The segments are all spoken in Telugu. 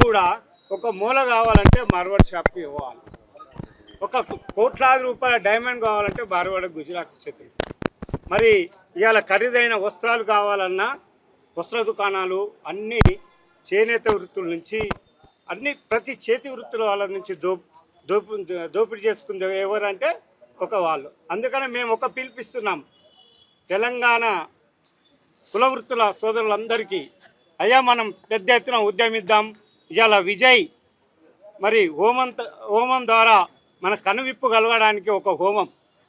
కూడా ఒక మూల కావాలంటే మార్వాడి షాప్కి ఇవ్వాలి. ఒక కోట్లాది రూపాయల డైమండ్ కావాలంటే మార్వాడి గుజరాత్ చేతులు. మరి ఇవాళ ఖరీదైన వస్త్రాలు కావాలన్నా వస్త్ర దుకాణాలు అన్నీ చేనేత వృత్తుల నుంచి అన్ని ప్రతి చేతి వృత్తుల వాళ్ళ నుంచి దోపిడీ చేసుకుంది ఎవరంటే ఒక వాళ్ళు. అందుకని మేము ఒక పిలిపిస్తున్నాం తెలంగాణ కుల వృత్తుల సోదరులందరికీ, అయ్యా మనం పెద్ద ఎత్తున ఉద్యమిద్దాం. ఇవాళ విజయ్ మరి హోమం ద్వారా మన కనువిప్పు కలగడానికి ఒక హోమం,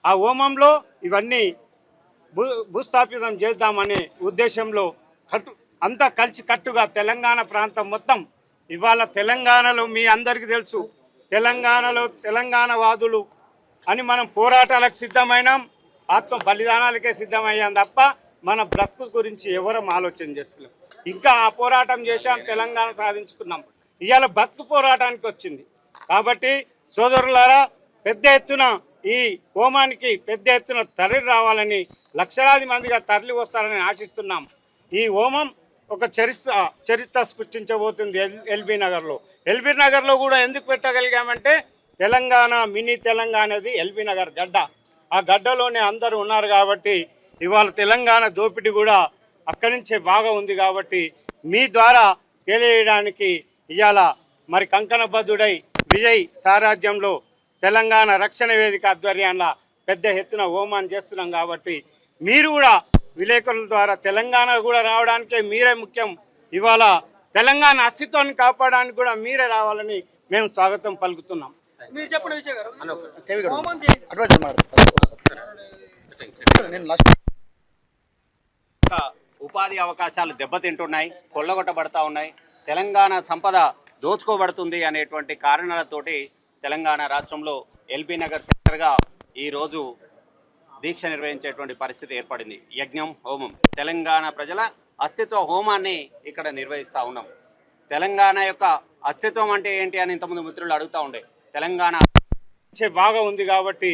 ఆ హోమంలో ఇవన్నీ భూస్థాపితం చేద్దామనే ఉద్దేశంలో అంతా కలిసి కట్టుగా తెలంగాణ ప్రాంతం మొత్తం ఇవాళ తెలంగాణలో మీ అందరికీ తెలుసు, తెలంగాణలో తెలంగాణవాదులు అని మనం పోరాటాలకు సిద్ధమైనాం, ఆత్మ బలిదానాలకే సిద్ధమయ్యాం తప్ప మన బ్రతుకు గురించి ఎవరం ఆలోచన చేస్తున్నాం. ఇంకా ఆ పోరాటం చేశాం, తెలంగాణ సాధించుకున్నాం. ఇవాళ బతుకు పోరాటానికి వచ్చింది. కాబట్టి సోదరులారా, పెద్ద ఎత్తున ఈ హోమానికి పెద్ద ఎత్తున తరలి రావాలని, లక్షలాది మందిగా తరలి వస్తారని ఆశిస్తున్నాం. ఈ హోమం ఒక చరిత్ర సృష్టించబోతుంది ఎల్బీ నగర్లో కూడా ఎందుకు పెట్టగలిగామంటే తెలంగాణ మినీ తెలంగాణ అనేది ఎల్బీ నగర్ గడ్డ, ఆ గడ్డలోనే అందరూ ఉన్నారు కాబట్టి ఇవాళ తెలంగాణ దోపిడీ కూడా అక్కడి నుంచే బాగా ఉంది. కాబట్టి మీ ద్వారా తెలియడానికి ఇవాళ మరి కంకణబద్ధుడై విజయ్ సారాధ్యంలో తెలంగాణ రక్షణ వేదిక ఆధ్వర్యంలో పెద్ద ఎత్తున హోమాన్ని చేస్తున్నాం. కాబట్టి మీరు కూడా విలేకరుల ద్వారా తెలంగాణ కూడా రావడానికే మీరే ముఖ్యం. ఇవాళ తెలంగాణ అస్తిత్వాన్ని కాపాడడానికి కూడా మీరే రావాలని మేము స్వాగతం పలుకుతున్నాం. మీరు చెప్పండి విజయ్ గారు. ఉపాధి అవకాశాలు దెబ్బతింటున్నాయి, కొల్లగొట్టబడతా ఉన్నాయి, తెలంగాణ సంపద దోచుకోబడుతుంది అనేటువంటి కారణాలతోటి తెలంగాణ రాష్ట్రంలో ఎల్బీ నగర్ సెక్టర్గా ఈరోజు దీక్ష నిర్వహించేటువంటి పరిస్థితి ఏర్పడింది. యజ్ఞం హోమం, తెలంగాణ ప్రజల అస్తిత్వ హోమాన్ని ఇక్కడ నిర్వహిస్తూ ఉన్నాం. తెలంగాణ యొక్క అస్తిత్వం అంటే ఏంటి అని ఇంతకుముందు మిత్రులు అడుగుతూ ఉండే, తెలంగాణ బాగా ఉంది కాబట్టి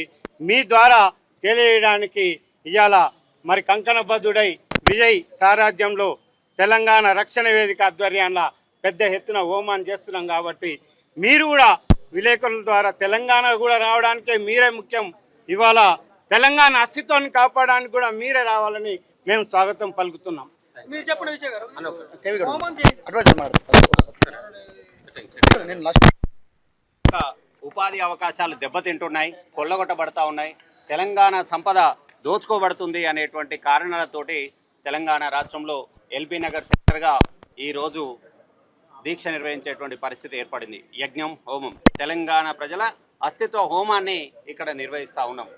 మీ ద్వారా తెలియడానికి ఇవాళ మరి కంకణబద్ధుడై విజయ్ సారాధ్యంలో తెలంగాణ రక్షణ వేదిక ఆధ్వర్యంలో పెద్ద ఎత్తున హోమాన్ని చేస్తున్నాం. కాబట్టి మీరు కూడా విలేకరుల ద్వారా తెలంగాణ కూడా రావడానికే మీరే ముఖ్యం. ఇవాళ తెలంగాణ అస్తిత్వాన్ని కాపాడడానికి కూడా మీరే రావాలని మేము స్వాగతం పలుకుతున్నాం. మీరు చెప్పండి విజయ్ గారు. ఉపాధి అవకాశాలు దెబ్బతింటున్నాయి, కొల్లగొట్టబడతా ఉన్నాయి, తెలంగాణ సంపద దోచుకోబడుతుంది అనేటువంటి కారణాలతోటి తెలంగాణ రాష్ట్రంలో ఎల్బీ నగర్ సెక్టర్గా ఈరోజు దీక్ష నిర్వహించేటువంటి పరిస్థితి ఏర్పడింది. యజ్ఞం హోమం, తెలంగాణ ప్రజల అస్తిత్వ హోమాన్ని ఇక్కడ నిర్వహిస్తూ ఉన్నాం.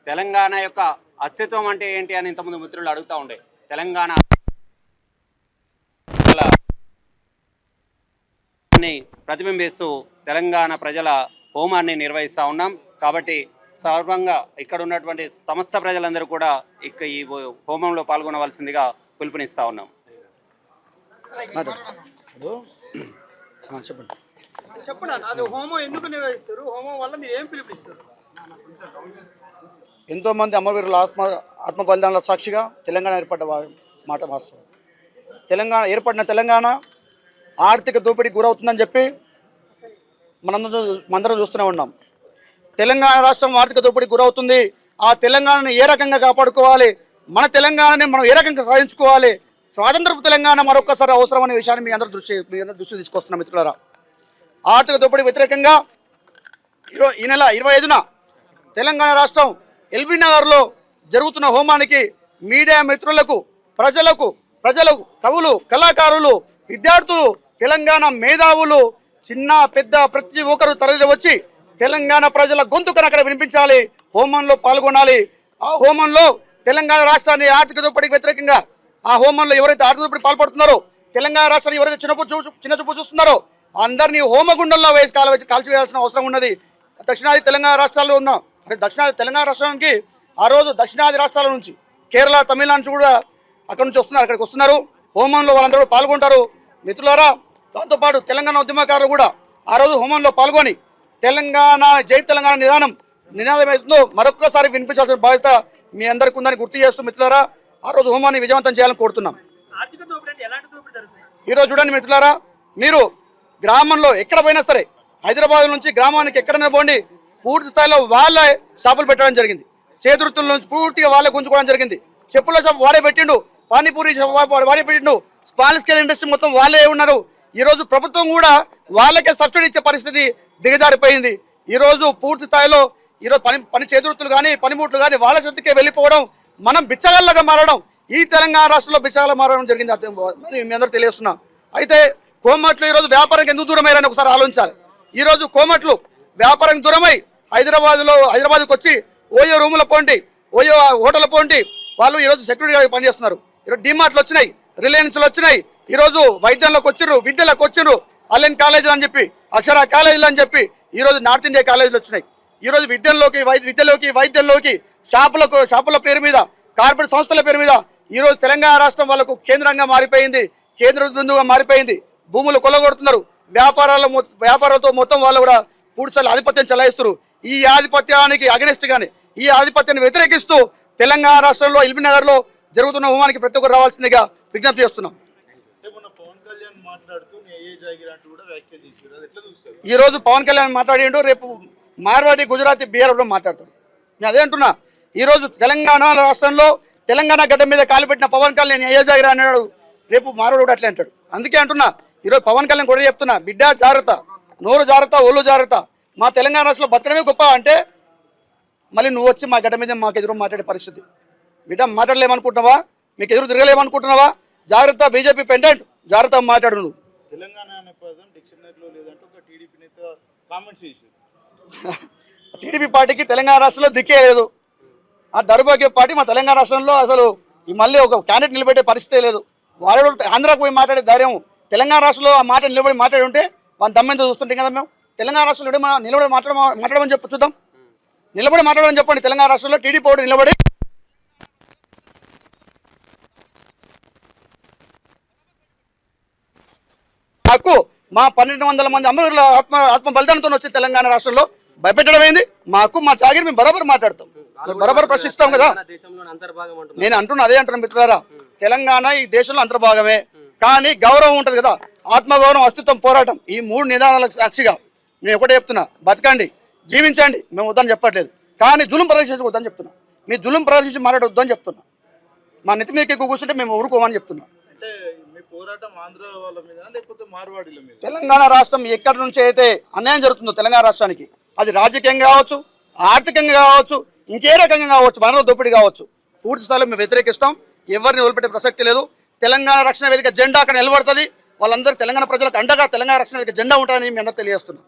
తెలంగాణ యొక్క అస్తిత్వం అంటే ఏంటి అని ఇంతకుముందు మిత్రులు అడుగుతూ ఉండే, తెలంగాణ ప్రతిబింబిస్తూ తెలంగాణ ప్రజల హోమాన్ని నిర్వహిస్తూ ఉన్నాం. కాబట్టి సర్వంగా ఇక్కడ ఉన్నటువంటి సమస్త ప్రజలందరూ కూడా ఈ హోమంలో పాల్గొనవలసిందిగా పిలుపునిస్తూ ఉన్నాం. చెప్పండి, అది హోమం ఎందుకు నిర్వహిస్తారు, హోమం వల్ల మీరు ఏం పిలుపునిస్తారు? ఎంతోమంది అమరవీరుల ఆత్మ బలిదానాల సాక్షిగా తెలంగాణ ఏర్పడ్డ మాట వాస్తవం. ఏర్పడిన తెలంగాణ ఆర్థిక దోపిడీకి గురవుతుందని చెప్పి మనందరం చూస్తూనే ఉన్నాం. తెలంగాణ రాష్ట్రం ఆర్థిక దోపిడీకి గురవుతుంది. ఆ తెలంగాణను ఏ రకంగా కాపాడుకోవాలి, మన తెలంగాణని మనం ఏ రకంగా సాధించుకోవాలి, స్వాతంత్రపు తెలంగాణ మరొకసారి అవసరం అనే విషయాన్ని మీ అందరూ దృష్టి తీసుకొస్తున్నాం. మిత్రులారా, ఆర్థిక దోపిడీ వ్యతిరేకంగా ఈ నెల 25న తెలంగాణ రాష్ట్రం ఎల్బీ నగర్లో జరుగుతున్న హోమానికి మీడియా మిత్రులకు, ప్రజలు, కవులు, కళాకారులు, విద్యార్థులు, తెలంగాణ మేధావులు, చిన్న పెద్ద ప్రతి ఒక్కరు తరలి వచ్చి తెలంగాణ ప్రజల గొంతుకను అక్కడ వినిపించాలి, హోమంలో పాల్గొనాలి. ఆ హోమంలో తెలంగాణ రాష్ట్రాన్ని ఆర్థిక దోపిడీకి వ్యతిరేకంగా ఆ హోమంలో ఎవరైతే ఆర్థిక దోపిడీ పాల్పడుతున్నారో, తెలంగాణ రాష్ట్రాన్ని ఎవరైతే చిన్న చూపు చూస్తున్నారో అందరినీ హోమగుండంలో వేసి కాల్చివేయాల్సిన అవసరం ఉన్నది. దక్షిణాది తెలంగాణ రాష్ట్రాల్లో ఉన్న దక్షిణాది తెలంగాణ రాష్ట్రానికి ఆ రోజు దక్షిణాది రాష్ట్రాల నుంచి కేరళ, తమిళనాడు నుంచి కూడా అక్కడి నుంచి వస్తున్నారు, అక్కడికి వస్తున్నారు. హోమంలో వాళ్ళందరూ పాల్గొంటారు. మిత్రులారా, దాంతోపాటు తెలంగాణ ఉద్యమకారులు కూడా ఆ రోజు హోమంలో పాల్గొని తెలంగాణ జై తెలంగాణ నినాదం ఏదో మరొకసారి వినిపించాల్సిన బాధ్యత మీ అందరికీ ఉందని గుర్తు చేస్తూ మిత్రులారా, ఆ రోజు హోమాన్ని విజయవంతం చేయాలని కోరుతున్నాం. ఈరోజు చూడండి మిత్రులారా, మీరు గ్రామంలో ఎక్కడ పోయినా సరే హైదరాబాద్ నుంచి గ్రామానికి ఎక్కడైనా పోండి పూర్తి స్థాయిలో వాళ్ళే షాపులు పెట్టడం జరిగింది. చేతుర్తుల నుంచి పూర్తిగా వాళ్ళే గుంజుకోవడం జరిగింది. చెప్పుల షాప్ వాడే పెట్టిండు, పానీపూరి షాప్ వాడే పెట్టిండు, స్మాల్ స్కేల్ ఇండస్ట్రీ మొత్తం వాళ్ళే ఉన్నారు. ఈరోజు ప్రభుత్వం కూడా వాళ్ళకే సబ్సిడీ ఇచ్చే పరిస్థితి దిగజారిపోయింది. ఈరోజు పూర్తి స్థాయిలో ఈరోజు పని చేతుర్తులు కానీ పనిముట్లు కానీ వాళ్ళ చేతికే వెళ్ళిపోవడం, మనం బిచ్చగాళ్ళగా మారడం, ఈ తెలంగాణ రాష్ట్రంలో బిచ్చగాళ్ళ మారడం జరిగింది. మీ అందరూ తెలియజేస్తున్నా. అయితే కోమట్లు ఈరోజు వ్యాపారానికి ఎందుకు దూరమయ్యారని ఒకసారి ఆలోచించాలి. ఈరోజు కోమట్లు వ్యాపారానికి దూరమై హైదరాబాద్కి వచ్చి ఓయో రూముల పోండి, ఓయో హోటల్ పోండి, వాళ్ళు ఈరోజు సెక్యూరిటీగా పనిచేస్తున్నారు. ఈరోజు డిమార్ట్లు వచ్చినాయి, రిలయన్స్లు వచ్చినాయి, ఈరోజు వైద్యంలోకి వచ్చిర్రు, విద్యలోకి వచ్చిర్రు, అల్లెన్ కాలేజీలు అని చెప్పి, అక్షర కాలేజీలు అని చెప్పి ఈరోజు నార్త్ ఇండియా కాలేజీలు వచ్చినాయి. ఈరోజు వైద్యంలోకి షాపుల పేరు మీద, కార్పొరేట్ సంస్థల పేరు మీద ఈరోజు తెలంగాణ రాష్ట్రం వాళ్ళకు కేంద్రంగా మారిపోయింది, కేంద్ర బిందువుగా మారిపోయింది. భూములు కొల్లగొడుతున్నారు, వ్యాపారాలతో మొత్తం వాళ్ళు కూడా పూర్తిసారి ఆధిపత్యం చెలాయిస్తారు. ఈ ఆధిపత్యానికి అగెనిస్ట్ గానే, ఈ ఆధిపత్యాన్ని వ్యతిరేకిస్తూ తెలంగాణ రాష్ట్రంలో ఎల్బీ నగర్లో జరుగుతున్న హోమానికి ప్రతి ఒక్కరు రావాల్సిందిగా విజ్ఞప్తి చేస్తున్నాం. ఈ రోజు పవన్ కళ్యాణ్ మాట్లాడిండు, రేపు మార్వాడి, గుజరాతీ, బీహార్ కూడా మాట్లాడతాడు. నేను అదే అంటున్నా. ఈరోజు తెలంగాణ రాష్ట్రంలో తెలంగాణ గడ్డ మీద కాలుపెట్టిన పవన్ కళ్యాణ్ ఏ జాగిరి అన్నాడు, రేపు మార్వాడు కూడా అట్లే అంటాడు. అందుకే అంటున్నా, ఈరోజు పవన్ కళ్యాణ్ కూడా చెప్తున్నా, బిడ్డ జాగ్రత్త, నోరు జాగ్రత్త, ఒళ్ళు జాగ్రత్త. మా తెలంగాణ రాష్ట్రంలో బతకడమే గొప్ప అంటే మళ్ళీ నువ్వు వచ్చి మా గడ్డ మీద మాకు ఎదురు మాట్లాడే పరిస్థితి. బిడ్డ మాట్లాడలేమనుకుంటున్నావా, మీకు ఎదురు తిరగలేమనుకుంటున్నావా? జాగ్రత్త, బీజేపీ పెండెంట్, జాగ్రత్త మాట్లాడు. నువ్వు టీడీపీ పార్టీకి తెలంగాణ రాష్ట్రంలో దిక్కే లేదు. ఆ దౌర్భాగ్య పార్టీ మా తెలంగాణ రాష్ట్రంలో అసలు మళ్ళీ ఒక క్యాండిడేట్ నిలబెట్టే పరిస్థితే లేదు. వాళ్ళు ఆంధ్రాకు పోయి మాట్లాడే ధైర్యం తెలంగాణ రాష్ట్రంలో ఆ మాట నిలబడి మాట్లాడి ఉంటే వాళ్ళ దమ్మెంతో చూస్తుంటాం కదా. మేము తెలంగాణ రాష్ట్రంలో నిలబడి మాట్లాడమని చెప్పి చూద్దాం, నిలబడి మాట్లాడమని చెప్పండి. తెలంగాణ రాష్ట్రంలో టీడీపీ పోటీ నిలబడి మాకు మా 1200 మంది అమరుల ఆత్మ బలిదానంతో వచ్చి తెలంగాణ రాష్ట్రంలో భయపెట్టడం అయింది. మాకు మా జాగిరి మేము బరాబర్ మాట్లాడతాం, బరాబర్ ప్రశ్నిస్తాం కదా. నేను అంటున్నా, అదే అంటున్నా మిత్రులారా, తెలంగాణ ఈ దేశంలో అంతర్భాగమే, కానీ గౌరవం ఉంటుంది కదా, ఆత్మగౌరవం, అస్తిత్వం, పోరాటం, ఈ 3 నిదానాలకు సాక్షిగా నేను ఒకటే చెప్తున్నా, బతకండి, జీవించండి, మేము వద్దని చెప్పట్లేదు. కానీ జులుం ప్రదర్శించి వద్దని చెప్తున్నా, మీ జులుం ప్రదర్శించి మాట్లాడొద్దు అని చెప్తున్నా. మా నెత్తి మీద ఎక్కువ కూర్చుంటే మేము ఊరుకోమని చెప్తున్నా. తెలంగాణ రాష్ట్రం ఎక్కడి నుంచి అయితే అన్యాయం జరుగుతుందో తెలంగాణ రాష్ట్రానికి, అది రాజకీయంగా కావచ్చు, ఆర్థికంగా కావచ్చు, ఇంకే రకంగా కావచ్చు, వనరుల దోపిడీ కావచ్చు, పూర్తి స్థాయిలో మేము వ్యతిరేకిస్తాం. ఎవరిని వదిలిపెట్టే ప్రసక్తి లేదు. తెలంగాణ రక్షణ వేదిక జెండా అక్కడ నిలబడుతుంది. వాళ్ళందరూ తెలంగాణ ప్రజలకు అండగా తెలంగాణ రక్షణ వేదిక జెండా ఉంటుందని మీ అందరూ తెలియజేస్తున్నాం.